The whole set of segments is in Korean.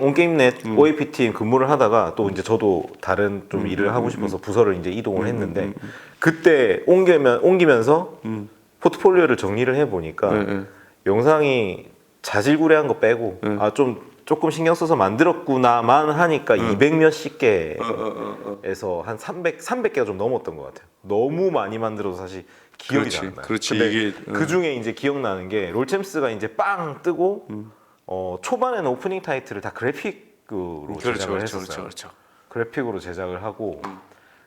온게임넷 OAP 팀 근무를 하다가 또 이제 저도 다른 좀 일을 하고 싶어서 부서를 이제 이동을 했는데 그때 옮기면서 포트폴리오를 정리를 해보니까 영상이 자질구레한 거 빼고 조금 신경 써서 만들었구나만 하니까 200 몇십 개에서 한 300개가 좀 넘었던 것 같아요. 너무 많이 만들어서 사실 기억이 잘 안 나요. 그렇지. 근데 이게 그 중에 이제 기억나는 게 롤챔스가 이제 빵 뜨고 초반에는 오프닝 타이틀을 다 그래픽으로 제작을 했었어요. 그렇죠. 그래픽으로 제작을 하고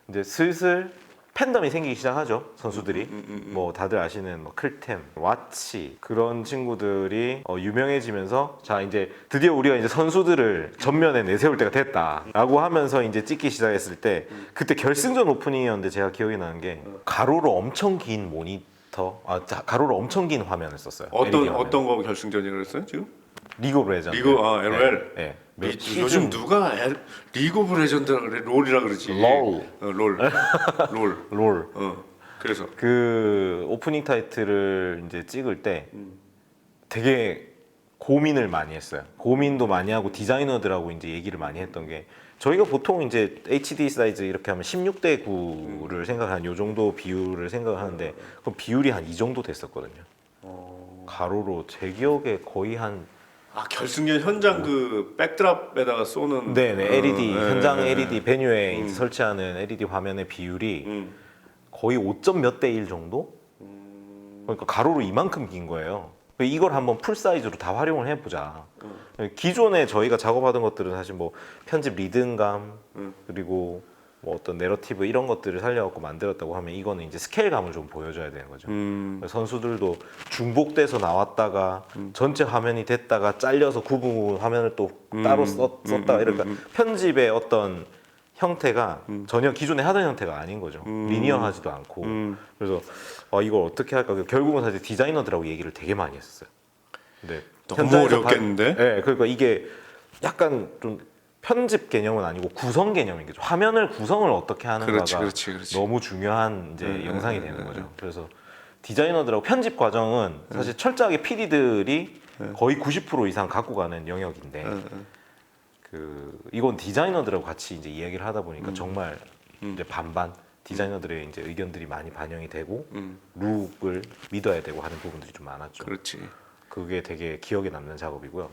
이제 슬슬 팬덤이 생기기 시작하죠. 선수들이 뭐 다들 아시는 뭐 클템, 와치 그런 친구들이 유명해지면서 자 이제 드디어 우리가 이제 선수들을 전면에 내세울 때가 됐다라고 하면서 이제 찍기 시작했을 때 그때 결승전 오프닝이었는데 제가 기억이 나는 게 가로로 엄청 긴 모니터, 가로로 엄청 긴 화면을 썼어요. LED 화면. 어떤 거 결승전이라고 했어요 지금? 리그 오브 레전드. LOL. 네. 요즘 누가 리그 오브 레전드 롤이라 그러지? 롤. 롤. 그래서 그 오프닝 타이틀을 이제 찍을 때 되게 고민을 많이 했어요. 고민도 많이 하고 디자이너들하고 이제 얘기를 많이 했던 게 저희가 보통 이제 HD 사이즈 이렇게 하면 16대 9를 생각하는 요 정도 비율을 생각하는데 그 비율이 한 이 정도 됐었거든요. 가로로 제 기억에 거의 한 결승전 현장 그 백드랍에다가 쏘는 네네 LED 현장 LED 베뉴에 이제 설치하는 LED 화면의 비율이 거의 5점 몇 대 1 정도? 그러니까 가로로 이만큼 긴 거예요. 이걸 한번 풀 사이즈로 다 활용을 해보자. 기존에 저희가 작업하던 것들은 사실 뭐 편집 리듬감 그리고 뭐 어떤 내러티브 이런 것들을 살려갖고 만들었다고 하면 이거는 이제 스케일감을 좀 보여줘야 되는 거죠. 선수들도 중복돼서 나왔다가 전체 화면이 됐다가 잘려서 구분 화면을 또 따로 썼다가 이러니까 편집의 어떤 형태가 전혀 기존에 하던 형태가 아닌 거죠. 리니어하지도 않고. 그래서 이걸 어떻게 할까? 결국은 사실 디자이너들하고 얘기를 되게 많이 했었어요. 근데 너무 어렵겠는데? 네, 그러니까 이게 약간 좀 편집 개념은 아니고 구성 개념인 거죠. 화면을 구성을 어떻게 하는가가 그렇지. 너무 중요한 이제 영상이 되는 거죠. 그래서 디자이너들하고 편집 과정은 사실 철저하게 PD들이 거의 90% 이상 갖고 가는 영역인데 이건 디자이너들하고 같이 이제 이야기를 하다 보니까 정말 이제 반반 디자이너들의 이제 의견들이 많이 반영이 되고 룩을 믿어야 되고 하는 부분들이 좀 많았죠. 그렇지. 그게 되게 기억에 남는 작업이고요.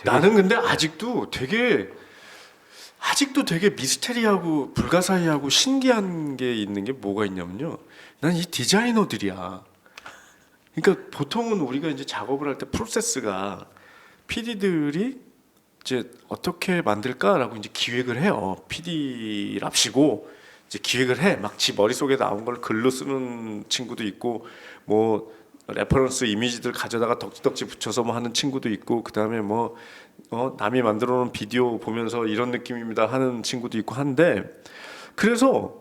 나는 근데 아직도 되게 미스테리하고 불가사의하고 신기한 게 있는 게 뭐가 있냐면요. 난 이 디자이너들이야. 그러니까 보통은 우리가 이제 작업을 할 때 프로세스가 PD들이 이제 어떻게 만들까라고 이제 기획을 해요. PD랍시고 이제 기획을 해. 막 지 머릿속에 나온 걸 글로 쓰는 친구도 있고 뭐 레퍼런스 이미지들 가져다가 덕지덕지 붙여서 뭐 하는 친구도 있고 그다음에 뭐 남이 만들어 놓은 비디오 보면서 이런 느낌입니다 하는 친구도 있고 한데 그래서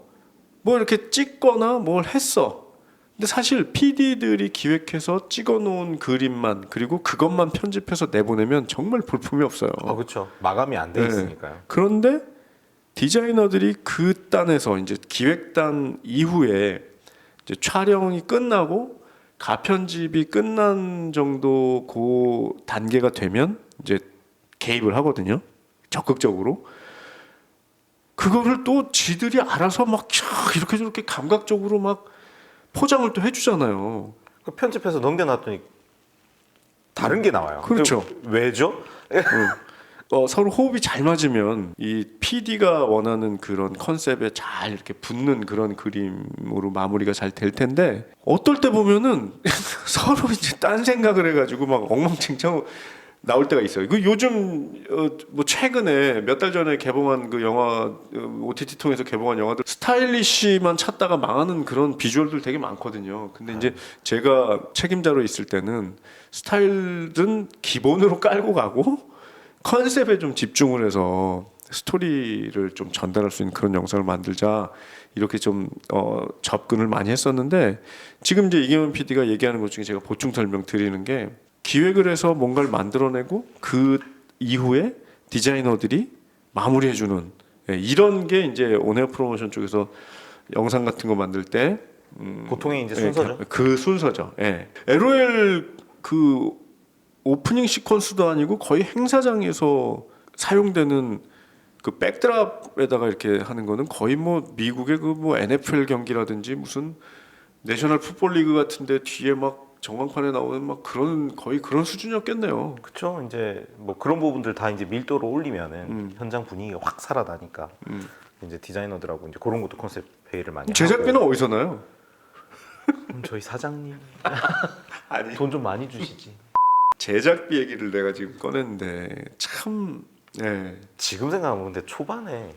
뭐 이렇게 찍거나 뭘 했어. 근데 사실 PD들이 기획해서 찍어 놓은 그림만 그리고 그것만 편집해서 내보내면 정말 볼품이 없어요. 그렇죠. 마감이 안 돼 있으니까요. 그런데 디자이너들이 그 단에서 이제 기획단 이후에 이제 촬영이 끝나고 가편집이 끝난 정도 그 단계가 되면 이제 개입을 하거든요. 적극적으로. 그거를 또 지들이 알아서 막 이렇게 저렇게 감각적으로 막 포장을 또 해주잖아요. 편집해서 넘겨놨더니 다른 게 나와요. 그렇죠. 왜죠? 서로 호흡이 잘 맞으면 이 PD가 원하는 그런 컨셉에 잘 이렇게 붙는 그런 그림으로 마무리가 잘 될 텐데 어떨 때 보면은 서로 이제 딴 생각을 해가지고 막 엉망진창 나올 때가 있어요. 그 요즘 뭐 최근에 몇 달 전에 개봉한 그 영화 OTT 통해서 개봉한 영화들 스타일리시만 찾다가 망하는 그런 비주얼들 되게 많거든요. 근데 이제 제가 책임자로 있을 때는 스타일은 기본으로 깔고 가고 컨셉에 좀 집중을 해서 스토리를 좀 전달할 수 있는 그런 영상을 만들자 이렇게 좀 접근을 많이 했었는데 지금 이제 이경현 PD가 얘기하는 것 중에 제가 보충 설명 드리는 게 기획을 해서 뭔가를 만들어내고 그 이후에 디자이너들이 마무리해주는 이런 게 이제 온에어 프로모션 쪽에서 영상 같은 거 만들 때 보통의 이제 순서죠. 그 순서죠. LOL 그 오프닝 시퀀스도 아니고 거의 행사장에서 사용되는 그 백드랍에다가 이렇게 하는 거는 거의 뭐 미국의 그 뭐 NFL 경기라든지 무슨 내셔널 풋볼 리그 같은데 뒤에 막 전광판에 나오는 막 그런 거의 그런 수준이었겠네요. 그쵸. 이제 뭐 그런 부분들 다 이제 밀도로 올리면은 현장 분위기가 확 살아나니까 이제 디자이너들하고 이제 그런 것도 컨셉 회의를 많이 제작비는 하고. 어디서 나요? 저희 사장님 아니 돈 좀 많이 주시지. 제작비 얘기를 내가 지금 꺼냈는데 참 네. 지금 생각하면 근데 초반에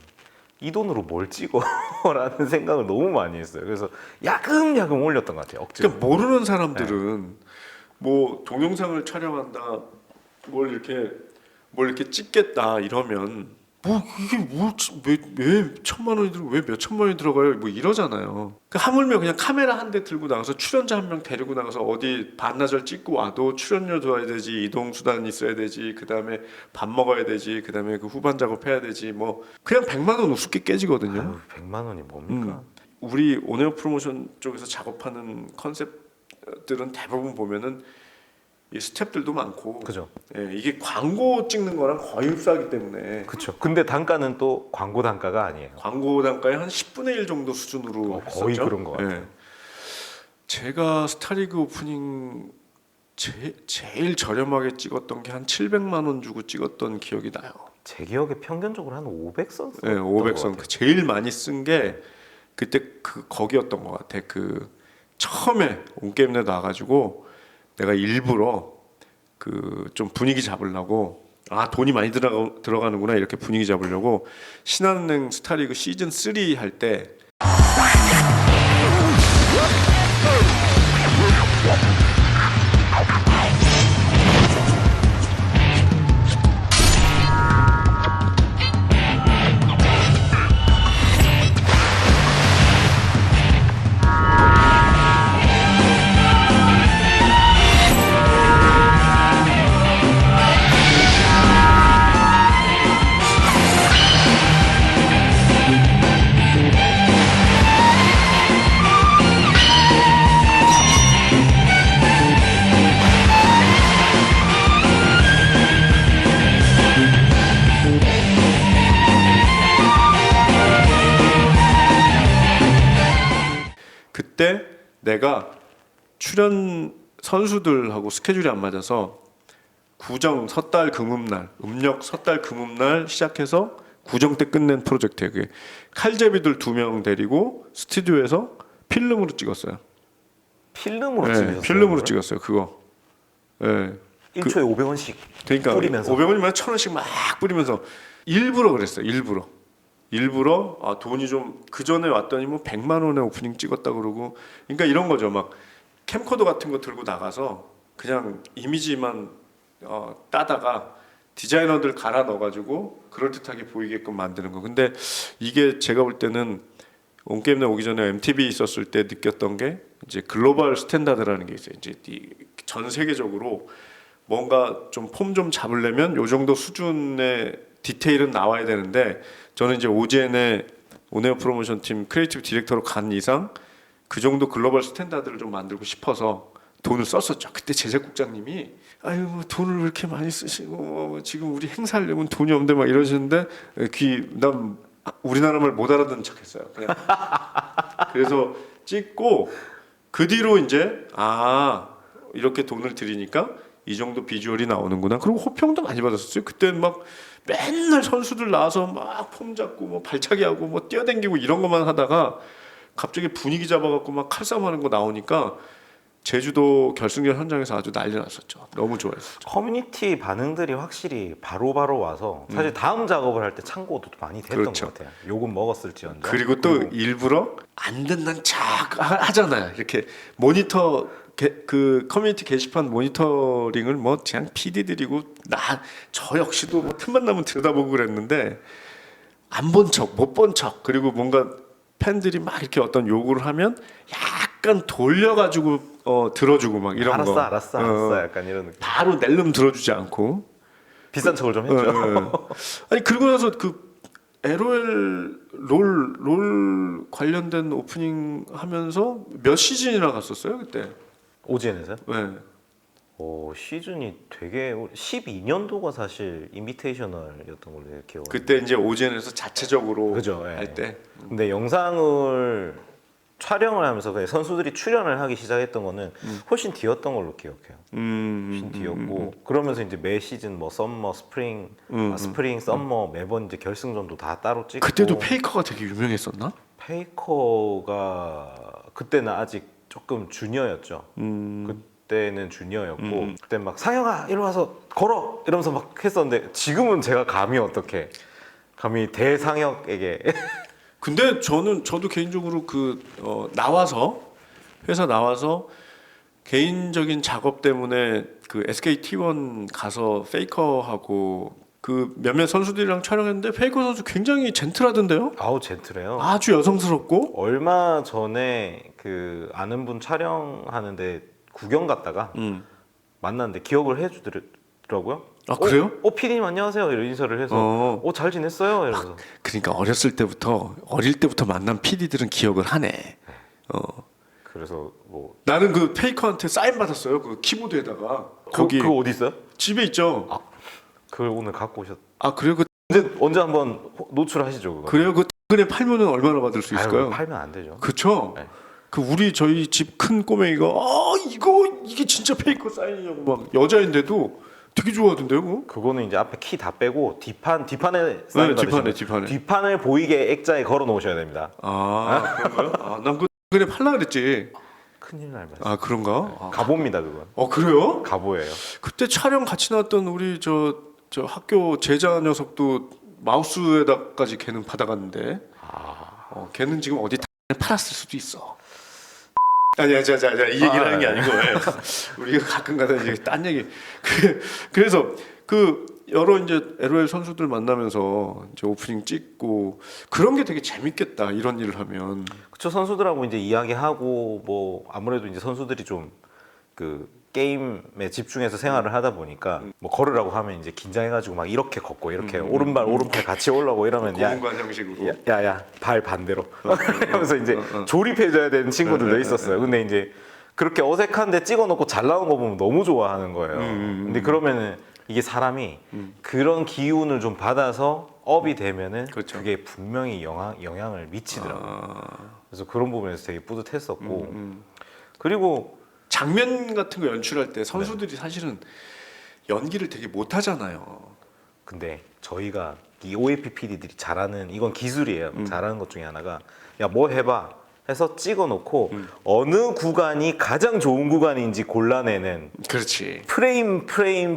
이 돈으로 뭘 찍어라는 생각을 너무 많이 했어요. 그래서 야금야금 올렸던 것 같아요. 억지로. 그러니까 모르는 사람들은 뭐 동영상을 촬영한다, 뭘 이렇게 찍겠다 이러면 뭐 이게 뭐왜 천만 원이 들어 왜 몇 천만 원이 들어가요? 뭐 이러잖아요. 그 하물며 그냥 카메라 한 대 들고 나가서 출연자 한 명 데리고 나가서 어디 반나절 찍고 와도 출연료 줘야 되지, 이동 수단 있어야 되지, 그 다음에 밥 먹어야 되지, 그 다음에 그 후반 작업해야 되지, 뭐 그냥 100만 원 우습게 깨지거든요. 아유, 100만 원이 뭡니까? 우리 온에어 프로모션 쪽에서 작업하는 컨셉들은 대부분 보면은 이 스텝들도 많고, 그죠. 예, 이게 광고 찍는 거랑 거의 흡사하기 때문에 그렇죠. 근데 단가는 또 광고 단가가 아니에요. 광고 단가의 한 10분의 1 정도 수준으로 거의 했었죠. 그런 것 같아요. 예. 제가 스타리그 오프닝 제일 저렴하게 찍었던 게 한 700만 원 주고 찍었던 기억이 나요. 제 기억에 평균적으로 한 500선. 예, 500선. 제일 많이 쓴 게 그때 그 거기였던 것 같아. 그 처음에 온게임에 나와가지고 내가 일부러 그 좀 분위기 잡으려고 돈이 많이 들어가는구나 이렇게 분위기 잡으려고 신한은행 스타리그 시즌 3 할 때 그때 내가 출연 선수들하고 스케줄이 안 맞아서 구정 섣달 금음날 음력 섣달 금음날 시작해서 구정 때 끝낸 프로젝트예요. 그게 칼제비들 2명 데리고 스튜디오에서 필름으로 찍었어요. 필름으로 네, 찍으셨어요? 필름으로 찍었어요. 그거. 네. 1초에 500원씩 그러니까 뿌리면서 500원이면 1,000원씩 막 뿌리면서 일부러 그랬어요. 일부러 돈이 좀 그 전에 왔더니 뭐 100만 원에 오프닝 찍었다 그러고 그러니까 이런 거죠. 막 캠코더 같은 거 들고 나가서 그냥 이미지만 따다가 디자이너들 갈아 넣어가지고 그럴듯하게 보이게끔 만드는 거. 근데 이게 제가 볼 때는 온게임에 오기 전에 MTV 있었을 때 느꼈던 게 이제 글로벌 스탠다드라는 게 있어요. 이제 전 세계적으로 뭔가 좀 폼 좀 잡으려면 요 정도 수준의 디테일은 나와야 되는데 저는 이제 오젠의 온에어 프로모션 팀 크리에이티브 디렉터로 간 이상 그 정도 글로벌 스탠다드를 좀 만들고 싶어서 돈을 썼었죠. 그때 제작국장님이 아유 뭐 돈을 왜 이렇게 많이 쓰시고 뭐 지금 우리 행사하려면 돈이 없는데 막 이러시는데 난 우리나라 말 못 알아듣는 척했어요. 그냥 그래서 찍고 그 뒤로 이제 이렇게 돈을 들이니까 이 정도 비주얼이 나오는구나. 그리고 호평도 많이 받았었어요. 그때는 막 맨날 선수들 나와서 막 폼 잡고 뭐 발차기 하고 뭐 뛰어댕기고 이런 것만 하다가 갑자기 분위기 잡아갖고 막 칼싸움하는 거 나오니까 제주도 결승전 현장에서 아주 난리 났었죠. 너무 좋아했었죠. 커뮤니티 반응들이 확실히 바로바로 와서 사실 다음 작업을 할 때 참고도 많이 됐던 그렇죠. 것 같아요. 욕은 먹었을지언정. 그리고 또 일부러 안 듣는 척 하잖아요. 이렇게 모니터 그 커뮤니티 게시판 모니터링을 뭐 그냥 PD들이고 저 역시도 뭐 틈만 나면 들여다보고 그랬는데 안 본 척, 못 본 척. 그리고 뭔가 팬들이 막 이렇게 어떤 요구를 하면 약간 돌려가지고 들어주고 막 이런 거. 알았어. 약간 이런 느낌. 바로 낼름 들어주지 않고. 비싼 척을 좀 했죠. 아니 그리고 나서 그 LOL 롤 관련된 오프닝 하면서 몇 시즌이나 갔었어요 그때. 오지엔에서요? 네. 시즌이 되게 12년도가 사실 인비테이셔널이었던 걸로 기억해요. 그때 이제 오젠에서 자체적으로 그죠. 예. 할 때. 근데 영상을 촬영을 하면서 그냥 선수들이 출연을 하기 시작했던 거는 훨씬 뒤였던 걸로 기억해요. 훨씬 뒤였고 그러면서 이제 매 시즌 뭐 썸머, 스프링, 스프링, 썸머 매번 이제 결승전도 다 따로 찍고. 그때도 페이커가 되게 유명했었나? 페이커가 그때는 아직 조금 주니어였죠. 그때는 주니어였고 그때 막 상혁아 이리 와서 걸어 이러면서 막 했었는데 지금은 제가 감히 대상혁에게 근데 저도 개인적으로 나와서 회사 나와서 개인적인 작업 때문에 그 SK T1 가서 페이커하고 그 몇몇 선수들이랑 촬영했는데 페이커 선수 굉장히 젠틀하던데요? 아우 젠틀해요. 아주 여성스럽고. 얼마 전에 그 아는 분 촬영하는데 구경 갔다가 만났는데 기억을 해주더라고요. 아 그래요? PD님 안녕하세요 이런 인사를 해서 잘 지냈어요 이러면서. 그러니까 어릴 때부터 만난 PD들은 기억을 하네. 그래서 뭐 나는 그 페이커한테 사인 받았어요. 그 키보드에다가 거기 그거 어디 있어요? 집에 있죠. 그걸 오늘 갖고 오셨. 아 그래요? 언제 한번 노출하시죠 그거. 그래요? 그 근에 팔면은 얼마나 받을 수 있을까요? 팔면 안 되죠. 그쵸? 네. 저희 집 큰 꼬맹이가 이게 진짜 페이커 사인이냐고 막 여자인데도 되게 좋아하던데요, 그거? 그거는 이제 앞에 키 다 빼고 뒷판에 사인 받으시면 뒷판을 보이게 액자에 걸어 놓으셔야 됩니다. 아 그런가요? 난 그래 팔라 그랬지. 큰일 날 뻔. 아 그런가? 가보입니다 그건. 그래요? 가보예요. 그때 촬영 같이 나왔던 우리 저 학교 제자 녀석도 마우스에다까지 걔는 받아갔는데. 걔는 지금 어디 팔았을 수도 있어. 아니야, 자, 이 얘기를 하는 게 아니고 우리가 가끔가다 이제 딴 얘기. 그래서 여러 이제 LOL 선수들 만나면서 이제 오프닝 찍고 그런 게 되게 재밌겠다 이런 일을 하면. 그쵸 선수들하고 이제 이야기하고 뭐 아무래도 이제 선수들이 좀 그 게임에 집중해서 생활을 하다 보니까 뭐 걸으라고 하면 이제 긴장해가지고 막 이렇게 걷고 이렇게 오른팔 같이 올라오고 이러면 고문관 형식으로. 야야 발 반대로 하면서 이제 조립해줘야 되는 친구들도 있었어요. 근데 이제 그렇게 어색한데 찍어놓고 잘 나온 거 보면 너무 좋아하는 거예요. 근데 그러면은 이게 사람이 그런 기운을 좀 받아서 업이 되면은 그렇죠. 그게 분명히 영향을 미치더라고요. 그래서 그런 부분에서 되게 뿌듯했었고 그리고 장면 같은 거 연출할 때 선수들이 사실은 연기를 되게 못하잖아요. 근데 저희가 이 OAP PD들이 잘하는 이건 기술이에요. 잘하는 것 중에 하나가 야 뭐 해봐 해서 찍어놓고 어느 구간이 가장 좋은 구간인지 골라내는 그렇지. 프레임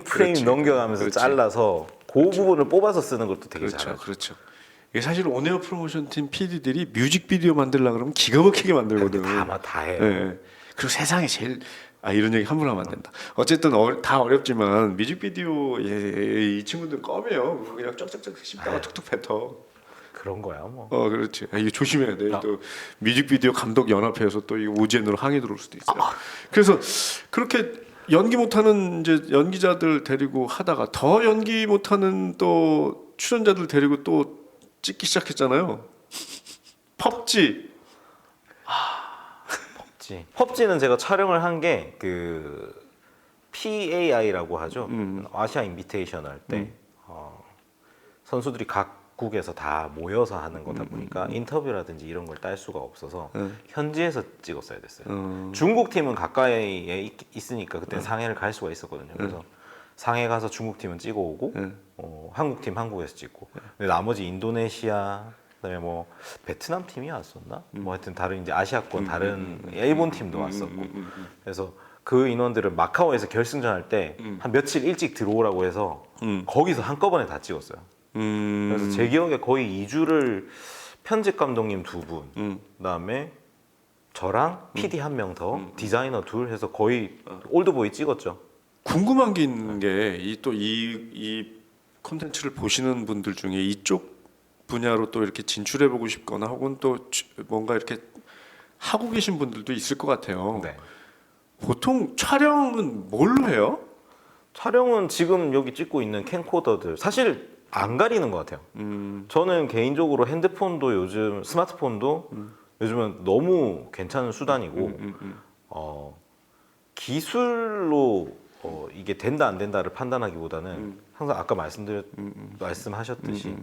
그렇지. 넘겨가면서 그렇지. 잘라서 그 부분을 뽑아서 쓰는 것도 되게 잘하죠. 그렇죠. 이게 사실 온에어 프로모션 팀 PD들이 뮤직비디오 만들려고 그러면 기가 막히게 만들거든. 다 해요. 네. 그리고 세상에 제일 이런 얘기 함부로 하면 안 된다. 어쨌든 다 어렵지만 뮤직비디오 이 친구들 껌이에요. 그냥 쩍쩍쩍 씹다가 툭툭 뱉어. 그런 거야 뭐. 그렇지. 이거 조심해야 돼. 또 뮤직비디오 감독 연합회에서 또 이 오젠으로 항의 들어올 수도 있어요. 그래서 그렇게 연기 못하는 이제 연기자들 데리고 하다가 더 연기 못하는 또 출연자들 데리고 또 찍기 시작했잖아요. 펍지. 펍지는 제가 촬영을 한 게 그 PAI라고 하죠. 아시아 인비테이션 할 때 선수들이 각국에서 다 모여서 하는 거다 보니까 인터뷰라든지 이런 걸 딸 수가 없어서 현지에서 찍었어야 됐어요. 중국 팀은 가까이에 있으니까 그때 상해를 갈 수가 있었거든요. 그래서 상해 가서 중국 팀은 찍어 오고 한국 팀 한국에서 찍고 근데 나머지 인도네시아 그다음에 뭐 베트남 팀이 왔었나? 뭐 하여튼 다른 이제 아시아권 다른 일본 팀도 왔었고 그래서 그 인원들은 마카오에서 결승전 할 때 한 며칠 일찍 들어오라고 해서 거기서 한꺼번에 다 찍었어요. 그래서 제 기억에 거의 2주를 편집 감독님 2분, 그다음에 저랑 PD 한 명 더, 디자이너 둘 해서 거의 올드보이 찍었죠. 궁금한 게 있는 게 이 콘텐츠를 보시는 분들 중에 이쪽 분야로 또 이렇게 진출해 보고 싶거나 혹은 또 뭔가 이렇게 하고 계신 분들도 있을 것 같아요. 네. 보통 촬영은 뭘로 해요? 촬영은 지금 여기 찍고 있는 캠코더들 사실 안 가리는 것 같아요. 저는 개인적으로 핸드폰도 요즘 스마트폰도 요즘은 너무 괜찮은 수단이고 기술로 이게 된다 안 된다를 판단하기보다는 항상 아까 말씀하셨듯이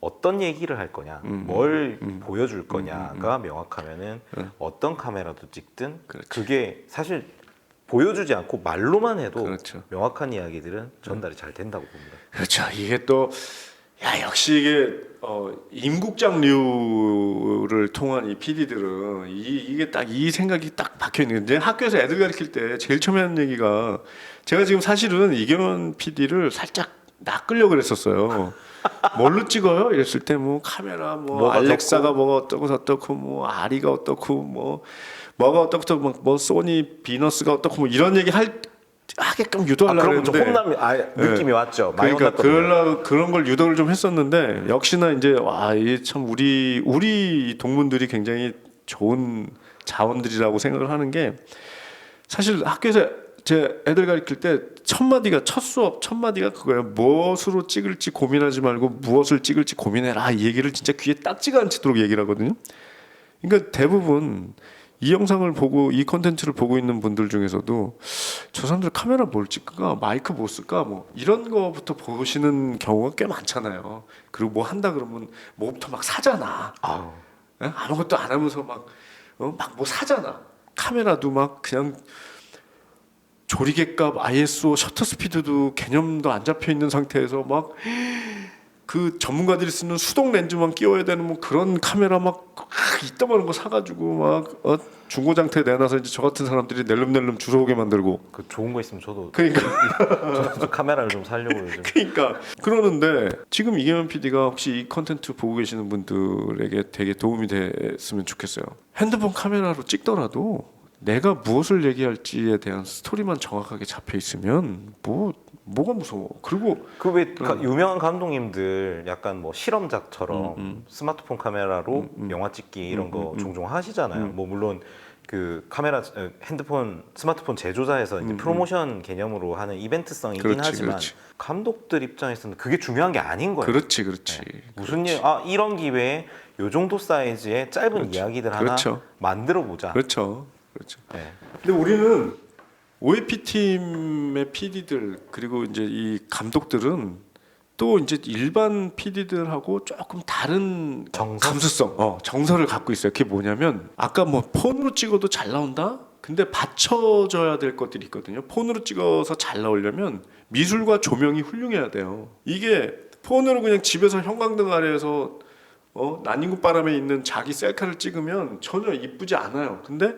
어떤 얘기를 할 거냐, 뭘 보여줄 거냐가 명확하면은 어떤 카메라도 찍든 그렇죠. 그게 사실 보여주지 않고 말로만 해도 그렇죠. 명확한 이야기들은 전달이 잘 된다고 봅니다. 그렇죠. 이게 또 역시 이게 임국장류를 통한 이 PD들은 이게 딱 이 생각이 딱 박혀 있는 게 학교에서 애들 가르칠 때 제일 처음에 하는 얘기가 제가 지금 사실은 이경원 PD를 살짝 낚으려고 그랬었어요. 뭘로 찍어요? 이랬을 때 뭐 카메라 뭐 뭐가 알렉사가 뭐가 어떻고 저떻고 뭐 아리가 어떻고 뭐가 어떻고 뭐 소니 비너스가 어떻고 뭐 이런 얘기 하게끔 유도하려고 그러면 좀 했는데 느낌이 왔죠. 많이 그러니까 혼났거든요. 그런 걸 유도를 좀 했었는데 역시나 이제 이게 참 우리 동문들이 굉장히 좋은 자원들이라고 생각을 하는 게 사실 학교에서 제 애들 가르칠 때 첫 수업 첫 마디가 그거예요. 무엇으로 찍을지 고민하지 말고 무엇을 찍을지 고민해라. 이 얘기를 진짜 귀에 딱지가 않치도록 얘기를 하거든요. 그러니까 대부분 이 영상을 보고 이 콘텐츠를 보고 있는 분들 중에서도 저 사람들 카메라 뭘 찍을까, 마이크 뭐 쓸까, 뭐 이런 거부터 보시는 경우가 꽤 많잖아요. 그리고 뭐 한다 그러면 뭐부터 막 사잖아. 아무것도 안 하면서 막 뭐 사잖아. 카메라도 막 그냥 조리개값, ISO, 셔터 스피드도 개념도 안 잡혀 있는 상태에서 막 그 전문가들이 쓰는 수동 렌즈만 끼워야 되는 뭐 그런 카메라 막 이따만한 거 사가지고 막 중고장터에 내놔서 이제 저 같은 사람들이 낼름낼름 주워 오게 만들고. 그 좋은 거 있으면 저도 그러니까 카메라를 좀 살려고 요즘. 그러니까 그러는데 지금 이경현 PD가 혹시 이 컨텐츠 보고 계시는 분들에게 되게 도움이 됐으면 좋겠어요. 핸드폰 카메라로 찍더라도 내가 무엇을 얘기할지에 대한 스토리만 정확하게 잡혀 있으면 뭐가 무서워. 그리고 그 왜 유명한 감독님들 약간 뭐 실험작처럼 스마트폰 카메라로 영화 찍기 이런 거 종종 하시잖아요. 뭐 물론 그 스마트폰 제조사에서 이제 프로모션 개념으로 하는 이벤트성이긴 그렇지, 하지만 그렇지. 감독들 입장에서는 그게 중요한 게 아닌 거예요. 그렇지. 무슨 이런 기회에 요 정도 사이즈의 짧은 이야기들 하나 그렇죠. 만들어 보자. 그렇죠. 네. 근데 우리는 OAP 팀의 PD들 그리고 이제 이 감독들은 또 이제 일반 PD들하고 조금 다른 정서? 감수성, 정서를 갖고 있어요. 그게 뭐냐면 아까 뭐 폰으로 찍어도 잘 나온다. 근데 받쳐줘야 될 것들이 있거든요. 폰으로 찍어서 잘 나오려면 미술과 조명이 훌륭해야 돼요. 이게 폰으로 그냥 집에서 형광등 아래에서 난임구 바람에 있는 자기 셀카를 찍으면 전혀 이쁘지 않아요. 근데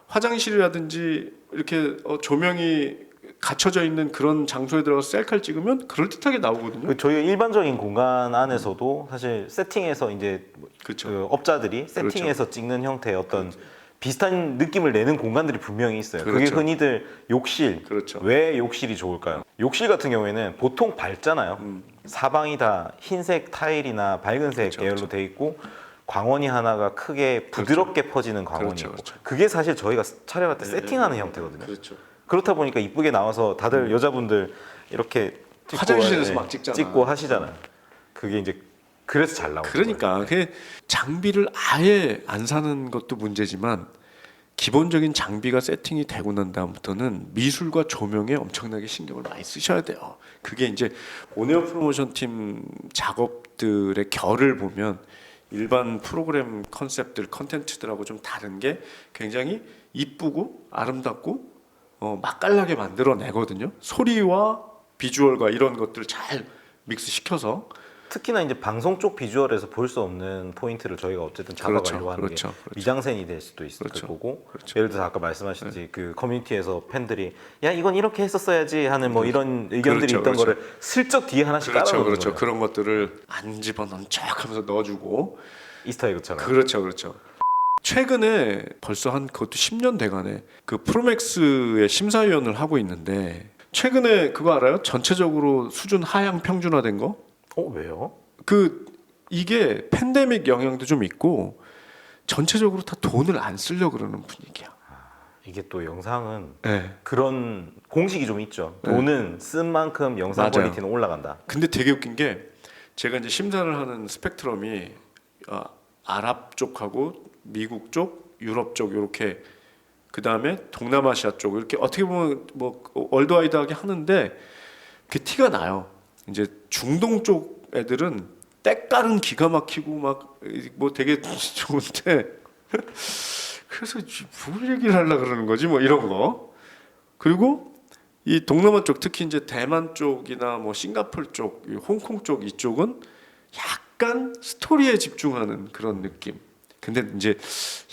화장실이라든지 이렇게 조명이 갖춰져 있는 그런 장소에 들어가서 셀카를 찍으면 그럴듯하게 나오거든요. 저희 일반적인 공간 안에서도 사실 세팅해서 이제 그렇죠. 그 업자들이 세팅해서 찍는 형태의 어떤 비슷한 느낌을 내는 공간들이 분명히 있어요. 그게 그렇죠. 흔히들 욕실. 그렇죠. 왜 욕실이 좋을까요? 욕실 같은 경우에는 보통 밝잖아요. 사방이 다 흰색 타일이나 밝은색 그렇죠, 계열로 돼 있고 광원이 하나가 크게 부드럽게 퍼지는 광원이고 그렇죠. 그게 사실 저희가 촬영할 때 세팅하는 형태거든요. 그렇죠. 그렇다 보니까 이쁘게 나와서 다들 여자분들 이렇게 찍고, 화장실에서 막 찍잖아. 찍고 하시잖아요. 그게 이제 그래서 잘 나오는 그러니까 거예요. 그 장비를 아예 안 사는 것도 문제지만 기본적인 장비가 세팅이 되고 난 다음부터는 미술과 조명에 엄청나게 신경을 많이 쓰셔야 돼요. 그게 이제 오네오 프로모션 팀 작업들의 결을 보면 일반 프로그램 컨셉들, 컨텐츠들하고 좀 다른 게 굉장히 이쁘고 아름답고 맛깔나게 만들어내거든요. 소리와 비주얼과 이런 것들을 잘 믹스시켜서 특히나 이제 방송 쪽 비주얼에서 볼 수 없는 포인트를 저희가 어쨌든 잡아가려고 하는 게 미장센이 될 수도 있을 거고 예를 들어서 아까 말씀하셨듯이 그 커뮤니티에서 팬들이 야 이건 이렇게 했었어야지 하는 뭐 이런 의견들이 있던 거를 슬쩍 뒤에 하나씩 깔아놓는 거예요. 그런 것들을 안 집어넣은 척하면서 넣어주고 이스터에그처럼. 그렇죠. 최근에 벌써 한 그것도 10년 돼가네. 그 프로맥스의 심사위원을 하고 있는데 최근에 그거 알아요? 전체적으로 수준 하향 평준화된 거? 왜요? 이게 팬데믹 영향도 좀 있고 전체적으로 다 돈을 안 쓰려고 그러는 분위기야. 이게 또 영상은 네. 그런 공식이 좀 있죠. 돈은 쓴 만큼 영상 맞아요. 퀄리티는 올라간다. 근데 되게 웃긴 게 제가 이제 심사를 하는 스펙트럼이 아랍 쪽하고 미국 쪽, 유럽 쪽 이렇게 그 다음에 동남아시아 쪽 이렇게 어떻게 보면 뭐 월드와이드하게 하는데 그 티가 나요. 이제 중동 쪽 애들은 때깔은 기가 막히고 막 뭐 되게 좋은데 그래서 뭘 얘기를 하려 그러는 거지 뭐 이런 거. 그리고 이 동남아 쪽 특히 이제 대만 쪽이나 뭐 싱가포르 쪽, 이 홍콩 쪽 이쪽은 약간 스토리에 집중하는 그런 느낌. 근데 이제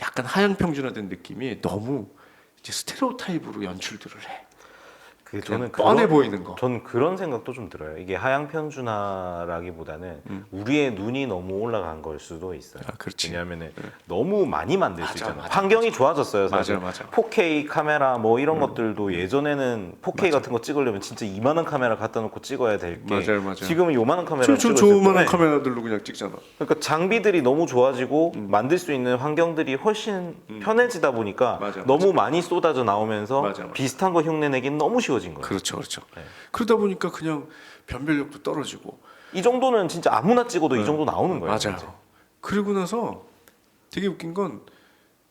약간 하향 평준화된 느낌이 너무 이제 스테레오타입으로 연출들을 해. 저는 뻔해 보이는 거. 전 그런 생각도 좀 들어요. 이게 하향 편준화라기보다는 우리의 눈이 너무 올라간 걸 수도 있어요. 아, 그렇지. 왜냐하면 너무 많이 만들 수 맞아, 있잖아요. 맞아, 환경이 좋아졌어요. 사실. 맞아. 4K 카메라 뭐 이런 것들도 예전에는 4K 같은 거 찍으려면 진짜 이만한 카메라 갖다 놓고 찍어야 될 게 맞아요. 지금은 요만한 카메라 저 조그만한 카메라들로 그냥 찍잖아. 그러니까 장비들이 너무 좋아지고 만들 수 있는 환경들이 훨씬 편해지다 보니까 맞아. 너무 많이 쏟아져 나오면서 맞아. 비슷한 거 흉내내기는 너무 쉬워진 거예요. 그렇죠. 네. 그러다 보니까 그냥 변별력도 떨어지고. 이 정도는 진짜 아무나 찍어도 이 정도 나오는 거예요. 맞아요. 이제. 그리고 나서 되게 웃긴 건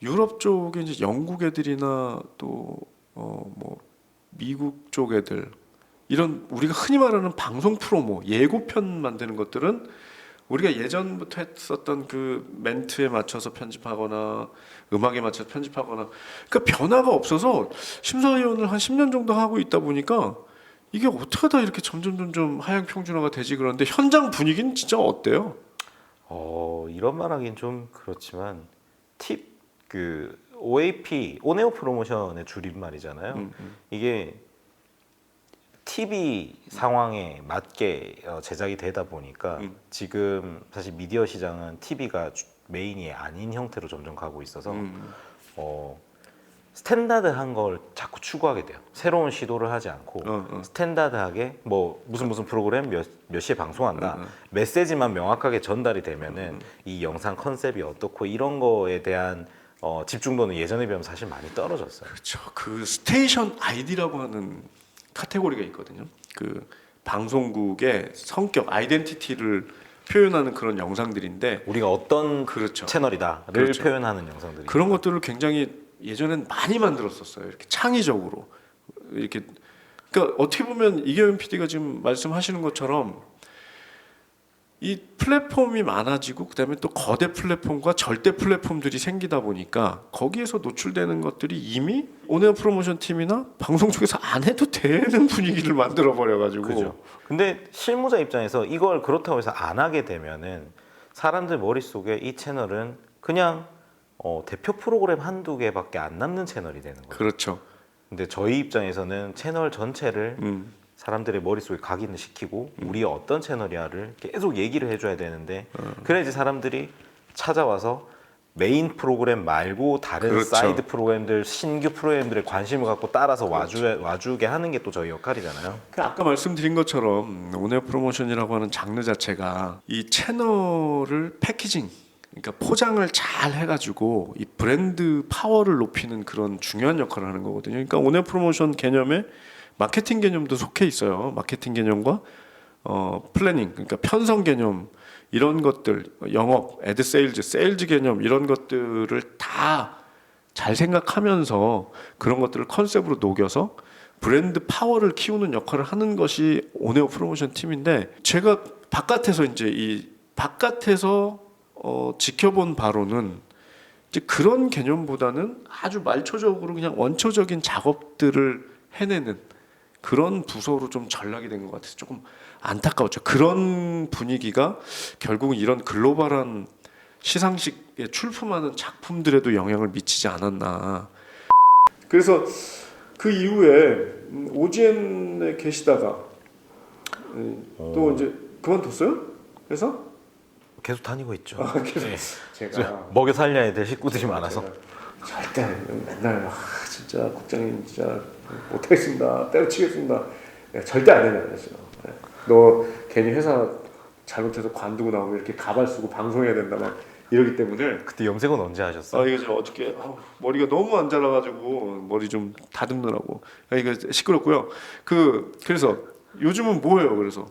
유럽 쪽에 이제 영국 애들이나 또 뭐 미국 쪽 애들 이런 우리가 흔히 말하는 방송 프로모 예고편 만드는 것들은 우리가 예전부터 했었던 그 멘트에 맞춰서 편집하거나 음악에 맞춰서 편집하거나 그러니까 변화가 없어서 심사위원을 한 10년 정도 하고 있다 보니까 이게 어떻게 하다 이렇게 점점 하향 평준화가 되지 그런데 현장 분위기는 진짜 어때요? 이런 말하기는 좀 그렇지만 그 OAP 오네오 프로모션의 줄임말이잖아요. 이게 TV 상황에 맞게 제작이 되다 보니까 지금 사실 미디어 시장은 TV가 메인이 아닌 형태로 점점 가고 있어서 스탠다드한 걸 자꾸 추구하게 돼요. 새로운 시도를 하지 않고 스탠다드하게 뭐 무슨 프로그램 몇 시에 방송한다. 메시지만 명확하게 전달이 되면은 이 영상 컨셉이 어떻고 이런 거에 대한 집중도는 예전에 비하면 사실 많이 떨어졌어요. 그렇죠. 그 스테이션 아이디라고 하는 카테고리가 있거든요. 그 방송국의 성격, 아이덴티티를 표현하는 그런 영상들인데 우리가 어떤 그렇죠. 채널이다를 그렇죠. 표현하는 영상들이 그런 것들을 굉장히 예전엔 많이 만들었었어요. 이렇게 창의적으로 이렇게 그러니까 어떻게 보면 이경영 PD가 지금 말씀하시는 것처럼 이 플랫폼이 많아지고 그다음에 또 거대 플랫폼과 절대 플랫폼들이 생기다 보니까 거기에서 노출되는 것들이 이미 온에어 프로모션 팀이나 방송 쪽에서 안 해도 되는 분위기를 만들어 버려 가지고 그죠. 근데 실무자 입장에서 이걸 그렇다고 해서 안 하게 되면은 사람들 머릿속에 이 채널은 그냥 대표 프로그램 한두 개밖에 안 남는 채널이 되는 거예요. 그렇죠. 근데 저희 입장에서는 채널 전체를 사람들의 머릿속에 각인을 시키고 우리 어떤 채널이야를 계속 얘기를 해줘야 되는데 그래야지 사람들이 찾아와서 메인 프로그램 말고 다른 그렇죠. 사이드 프로그램들 신규 프로그램들에 관심을 갖고 따라서 와주게 하는 게 또 저희 역할이잖아요. 아까 말씀드린 것처럼 온에어 프로모션이라고 하는 장르 자체가 이 채널을 패키징 그러니까 포장을 잘 해가지고 이 브랜드 파워를 높이는 그런 중요한 역할을 하는 거거든요. 그러니까 온에어 프로모션 개념에 마케팅 개념도 속해 있어요. 마케팅 개념과 플래닝 그러니까 편성 개념 이런 것들 영업, 애드 세일즈 개념 이런 것들을 다 잘 생각하면서 그런 것들을 컨셉으로 녹여서 브랜드 파워를 키우는 역할을 하는 것이 온에어 프로모션 팀인데 제가 바깥에서 이제 이 바깥에서 지켜본 바로는 이제 그런 개념보다는 아주 말초적으로 그냥 원초적인 작업들을 해내는 그런 부서로 좀 전락이 된 것 같아서 조금 안타까웠죠. 그런 분위기가 결국은 이런 글로벌한 시상식에 출품하는 작품들에도 영향을 미치지 않았나. 그래서 그 이후에 OGN에 계시다가 또 이제 그만뒀어요? 그래서 계속 다니고 있죠. 계속 네. 제가 먹여 살려야 될 식구들이 많아서. 절대 맨날 진짜 국장님 진짜 못하겠습니다. 때려치겠습니다. 절대 안 해요. 너 괜히 회사 잘못해서 관두고 나오면 이렇게 가발 쓰고 방송해야 된다 막 이러기 때문에. 그때 염색은 언제 하셨어요? 이거 좀 어떻게 머리가 너무 안 자라가지고 머리 좀 다듬느라고 이거 시끄럽고요. 그래서 요즘은 뭐예요? 그래서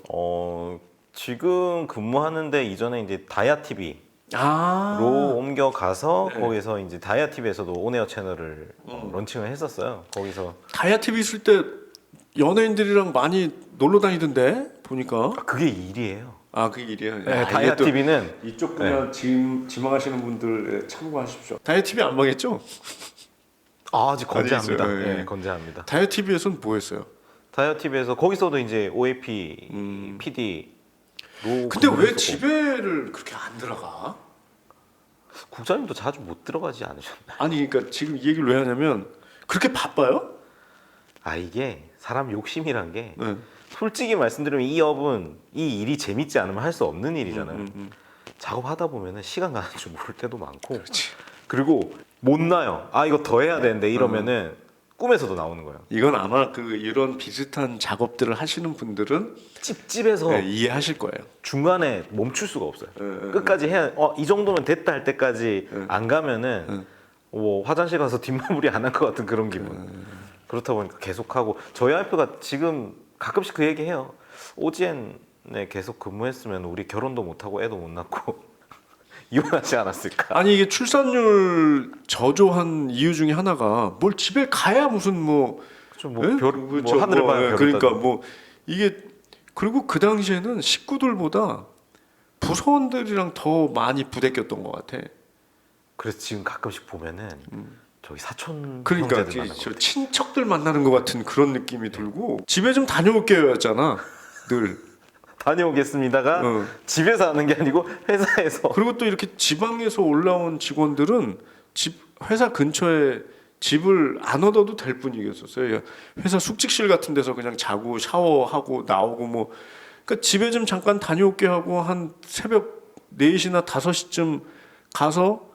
지금 근무하는데 이전에 이제 다야 TV 옮겨가서 네. 거기서 이제 다이아 TV에서도 온에어 채널을 런칭을 했었어요. 거기서 다이아 TV 있을 때 연예인들이랑 많이 놀러 다니던데 보니까. 그게 일이에요. 그게 일이에요. 네, 다이아 TV는 이쪽 분야 지망하시는 분들 참고하십시오. 다이아 TV 안 망했죠? 아직 건재합니다. 아직 있어요. 네, 건재합니다. 다이아 TV에서는 뭐 했어요? 다이아 TV에서 거기서도 이제 OAP PD로. 근데 왜 집에를 그렇게 안 들어가? 국장님도 자주 못 들어가지 않으셨나요? 아니 그러니까 지금 이 얘기를 왜 하냐면 그렇게 바빠요? 이게 사람 욕심이란 게 네. 솔직히 말씀드리면 이 업은 이 일이 재밌지 않으면 할 수 없는 일이잖아요. 작업하다 보면은 시간 가는 줄 모를 때도 많고. 그렇지. 그리고 못 나요. 이거 더 해야 되는데 이러면은 꿈에서도 나오는 거예요. 이건 아마 이런 비슷한 작업들을 하시는 분들은 찝찝해서 이해하실 거예요. 중간에 멈출 수가 없어요. 네. 끝까지 해야 이 정도면 됐다 할 때까지 안 가면은 뭐 화장실 가서 뒷마무리 안 한 것 같은 그런 기분. 그렇다 보니까 계속하고 저희 와이프가 지금 가끔씩 그 얘기해요. 오지엔에 계속 근무했으면 우리 결혼도 못하고 애도 못 낳고 이혼하지 않았을까? 아니 이게 출산율 저조한 이유 중에 하나가 뭘 집에 가야 무슨 뭐 좀 예? 뭐 하늘을 봐야 별을 그러니까 따지고. 뭐 이게 그리고 그 당시에는 식구들보다 부서원들이랑 더 많이 부대꼈던 것 같아. 그래서 지금 가끔씩 보면은 저기 사촌 그러니까 형제들 만나고 저 친척들 만나는 것 같은 그런 느낌이 들고 집에 좀 다녀올게요였잖아 늘. 다녀오겠습니다가 집에서 하는 게 아니고 회사에서. 그리고 또 이렇게 지방에서 올라온 직원들은 회사 근처에 집을 안 얻어도 될 분위기였었어요. 회사 숙직실 같은 데서 그냥 자고 샤워하고 나오고 뭐. 그러니까 집에 좀 잠깐 다녀올게 하고 한 새벽 4시나 5시쯤 가서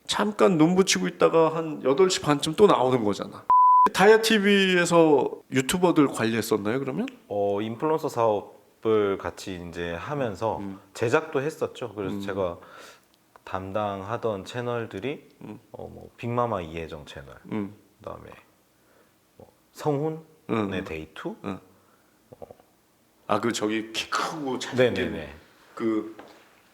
잠깐 눈 붙이고 있다가 한 8시 반쯤 또 나오는 거잖아. 다이아 TV에서 유튜버들 관리했었나요, 그러면? 인플루언서 사업을 같이 이제 하면서 제작도 했었죠. 그래서 제가 담당하던 채널들이 뭐 빅마마 이혜정 채널, 그다음에 뭐 성훈의 데이투, 그 저기 키 크고 잘생긴 네네네, 그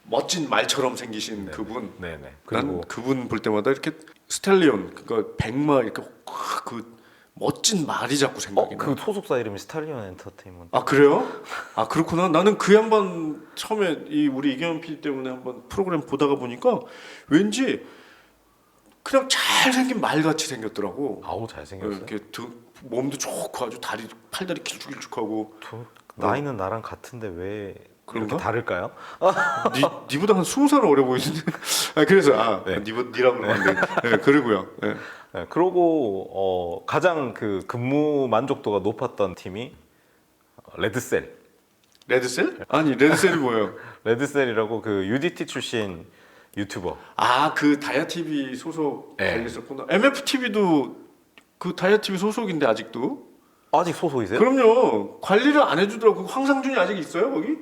멋진 말처럼 생기신 네네. 그분. 네네. 난 그리고 그분 볼 때마다 이렇게 스텔리온, 그러니까 백마 이렇게 그 멋진 말이 자꾸 생각이 나. 그 소속사 이름이 스탈리온 엔터테인먼트. 그래요? 그렇구나. 나는 그 양반 처음에 우리 이경현 PD 때문에 한번 프로그램 보다가 보니까 왠지 그냥 잘생긴 말같이 생겼더라고. 잘생겼어요. 이렇게 몸도 좋고 아주 팔다리 길쭉길쭉하고. 나이는 나랑 같은데 왜 그런가? 그렇게 다를까요? 니보다 한 20살 어려 보이는데. 그래서 네. 니라고 그러면 안 돼. 네, 그리고요. 네. 네, 그러고 가장 그 근무 만족도가 높았던 팀이 레드셀. 레드셀? 아니 레드셀이 뭐예요? 레드셀이라고 그 UDT 출신 유튜버. 그 다이아 TV 소속 네. 관리했었구나. MFTV도 그 다이아 TV 소속인데 아직도? 아직 소속이세요? 그럼요. 관리를 안 해주더라고. 황상준이 아직 있어요 거기?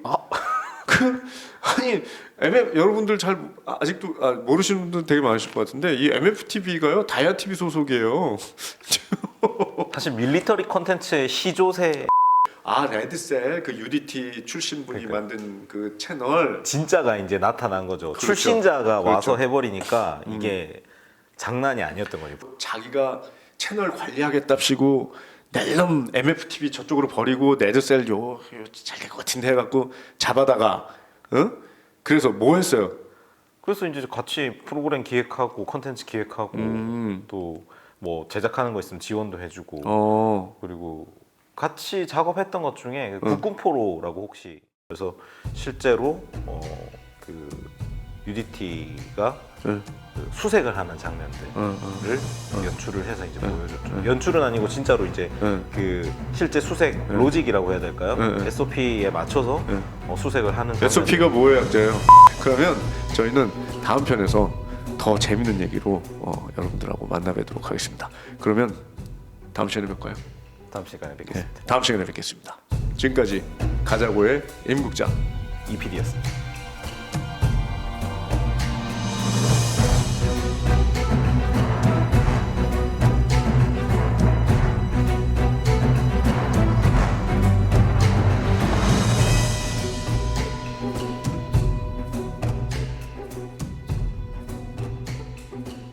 아니 여러분들 잘 아직도 모르시는 분들 되게 많으실 것 같은데 이 MFTV가요 다이아 TV 소속이에요. 사실 밀리터리 컨텐츠의 시조새. 레드셀 그 UDT 출신 분이 만든 그 채널. 진짜가 이제 나타난 거죠. 그렇죠. 출신자가 와서 그렇죠. 해버리니까 이게 장난이 아니었던 거죠. 자기가 채널 관리하겠답시고 낼름 MFTV 저쪽으로 버리고 레드셀 잘 될 것 같은데 해갖고 잡아다가 그래서 뭐 했어요? 그래서 이제 같이 프로그램 기획하고 컨텐츠 기획하고 또 뭐 제작하는 거 있으면 지원도 해주고 그리고 같이 작업했던 것 중에 국군포로라고 혹시 그래서 실제로 그 UDT가 그 수색을 하는 장면들을 연출을 해서 이제 보여줬죠. 연출은 아니고 진짜로 이제 그 실제 수색 로직이라고 해야 될까요? SOP에 맞춰서 수색을 하는 장면. SOP가 뭐의 약자예요? 그러면 저희는 다음 편에서 더 재밌는 얘기로 여러분들하고 만나뵙도록 하겠습니다. 그러면 다음 시간에 뵐까요? 다음 시간에 뵙겠습니다. 다음 시간에 뵙겠습니다. 지금까지 가자고의 임국장 이PD였습니다.